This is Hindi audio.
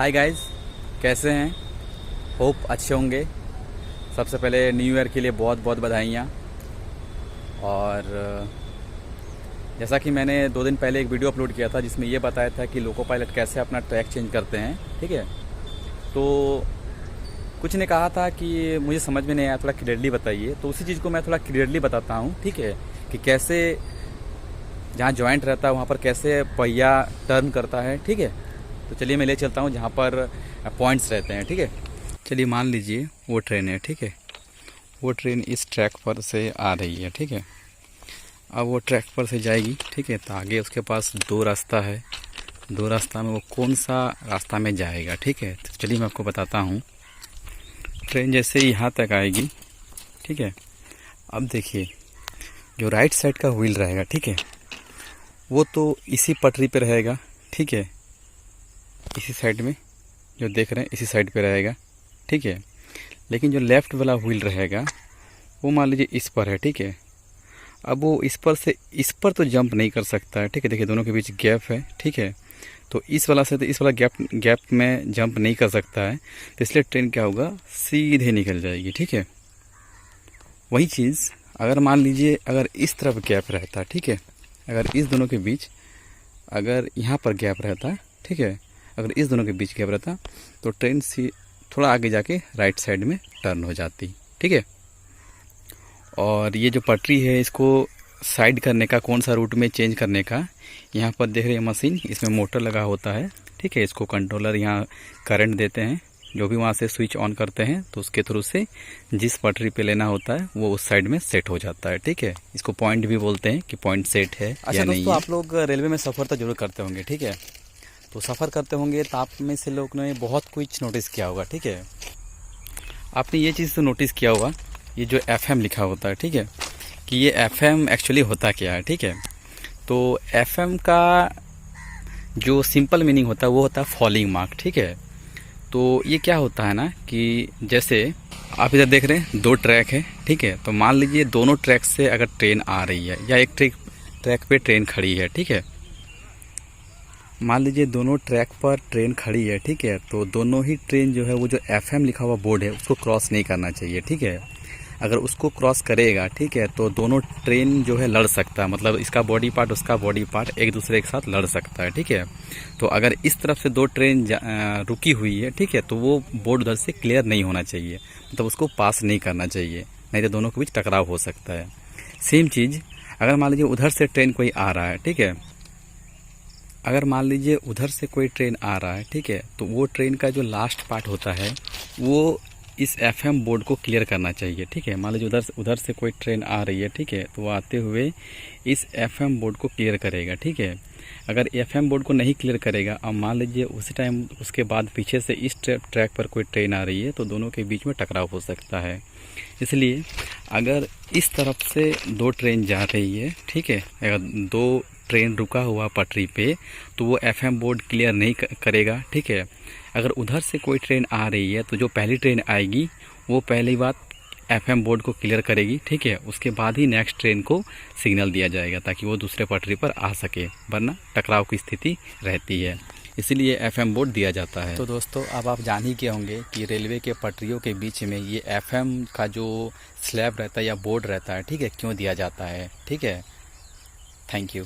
हाय गाइस, कैसे हैं? होप अच्छे होंगे। सबसे पहले न्यू ईयर के लिए बहुत बहुत बधाइयाँ। और जैसा कि मैंने 2 दिन पहले एक वीडियो अपलोड किया था जिसमें ये बताया था कि लोको पायलट कैसे अपना ट्रैक चेंज करते हैं, ठीक है। तो कुछ ने कहा था कि मुझे समझ में नहीं आया, थोड़ा क्लियरली बताइए। तो उसी चीज़ को मैं थोड़ा क्लियरली बताता हूँ, ठीक है, कि कैसे जहाँ जॉइंट रहता है वहाँ पर कैसे पहिया टर्न करता है, ठीक है। तो चलिए मैं ले चलता हूँ जहाँ पर पॉइंट्स रहते हैं, ठीक है। चलिए मान लीजिए वो ट्रेन है, ठीक है। वो ट्रेन इस ट्रैक पर से आ रही है, ठीक है। अब वो ट्रैक पर से जाएगी, ठीक है। तो आगे उसके पास 2 रास्ता है। 2 रास्ता में वो कौन सा रास्ता में जाएगा, ठीक है। तो चलिए मैं आपको बताता हूँ। ट्रेन जैसे यहाँ तक आएगी, ठीक है। अब देखिए जो राइट साइड का व्हील रहेगा, ठीक है, वो तो इसी पटरी पे रहेगा, ठीक है। इसी साइड में जो देख रहे हैं इसी साइड पे रहेगा, ठीक है। लेकिन जो लेफ़्ट वाला व्हील रहेगा वो मान लीजिए इस पर है, ठीक है। अब वो इस पर तो जंप नहीं कर सकता है, ठीक है। देखिए दोनों के बीच गैप है, ठीक है। तो इस वाला से तो इस वाला गैप में जंप नहीं कर सकता है। तो इसलिए ट्रेन क्या होगा, सीधे निकल जाएगी, ठीक है। वही चीज़ अगर मान लीजिए अगर इस तरफ गैप रहता, ठीक है, अगर इस दोनों के बीच अगर यहाँ पर गैप रहता, ठीक है, अगर इस दोनों के बीच गैप रहता तो ट्रेन थोड़ा आगे जाके राइट साइड में टर्न हो जाती, ठीक है। और ये जो पटरी है इसको साइड करने का, कौन सा रूट में चेंज करने का, यहाँ पर देख रहे हैं मशीन, इसमें मोटर लगा होता है, ठीक है। इसको कंट्रोलर यहाँ करंट देते हैं, जो भी वहाँ से स्विच ऑन करते हैं तो उसके थ्रू से जिस पटरी पे लेना होता है वो उस साइड में सेट हो जाता है, ठीक है। इसको पॉइंट भी बोलते हैं कि पॉइंट सेट है या नहीं है। आप लोग रेलवे में सफ़र तो जरूर करते होंगे, ठीक है। तो सफ़र करते होंगे तो आप में से लोग ने बहुत कुछ नोटिस किया होगा, ठीक है। आपने ये चीज़ तो नोटिस किया होगा, ये जो FM लिखा होता है, ठीक है, कि ये FM एक्चुअली होता क्या है, ठीक है। तो FM का जो सिंपल मीनिंग होता है वो होता है फॉलिंग मार्क, ठीक है। तो ये क्या होता है ना कि जैसे आप इधर देख रहे हैं 2 ट्रैक है, ठीक है। तो मान लीजिए दोनों ट्रैक से अगर ट्रेन आ रही है या एक ट्रैक पे ट्रेन खड़ी है, ठीक है। मान लीजिए दोनों ट्रैक पर ट्रेन खड़ी है, ठीक है। तो दोनों ही ट्रेन जो है वो जो FM लिखा हुआ बोर्ड है उसको क्रॉस नहीं करना चाहिए, ठीक है। अगर उसको क्रॉस करेगा, ठीक है, तो दोनों ट्रेन जो है लड़ सकता है, मतलब इसका बॉडी पार्ट उसका बॉडी पार्ट एक दूसरे के साथ लड़ सकता है, ठीक है। तो अगर इस तरफ से 2 ट्रेन रुकी हुई है, ठीक है, तो वो बोर्ड उधर से क्लियर नहीं होना चाहिए, मतलब उसको पास नहीं करना चाहिए, नहीं तो दोनों के बीच टकराव हो सकता है। सेम चीज़ अगर मान लीजिए उधर से ट्रेन कोई आ रहा है, ठीक है, अगर मान लीजिए उधर से कोई ट्रेन आ रहा है, ठीक है, तो वो ट्रेन का जो लास्ट पार्ट होता है वो इस FM बोर्ड को क्लियर करना चाहिए, ठीक है। मान लीजिए उधर से कोई ट्रेन आ रही है, ठीक है, तो वो आते हुए इस FM बोर्ड को क्लियर करेगा, ठीक है। अगर FM बोर्ड को नहीं क्लियर करेगा, अब मान लीजिए उसी टाइम उसके बाद पीछे से इस ट्रैक पर कोई ट्रेन आ रही है तो दोनों के बीच में टकराव हो सकता है। इसलिए अगर इस तरफ से 2 ट्रेन जा रही है, ठीक है, अगर 2 ट्रेन रुका हुआ पटरी पे तो वो FM बोर्ड क्लियर नहीं करेगा, ठीक है। अगर उधर से कोई ट्रेन आ रही है तो जो पहली ट्रेन आएगी वो पहली बात FM बोर्ड को क्लियर करेगी, ठीक है। उसके बाद ही नेक्स्ट ट्रेन को सिग्नल दिया जाएगा ताकि वो दूसरे पटरी पर आ सके, वरना टकराव की स्थिति रहती है, इसीलिए FM बोर्ड दिया जाता है। तो दोस्तों अब आप जान ही गए होंगे कि रेलवे के पटरियों के बीच में ये FM का जो स्लैब रहता है या बोर्ड रहता है, ठीक है, क्यों दिया जाता है, ठीक है। Thank you.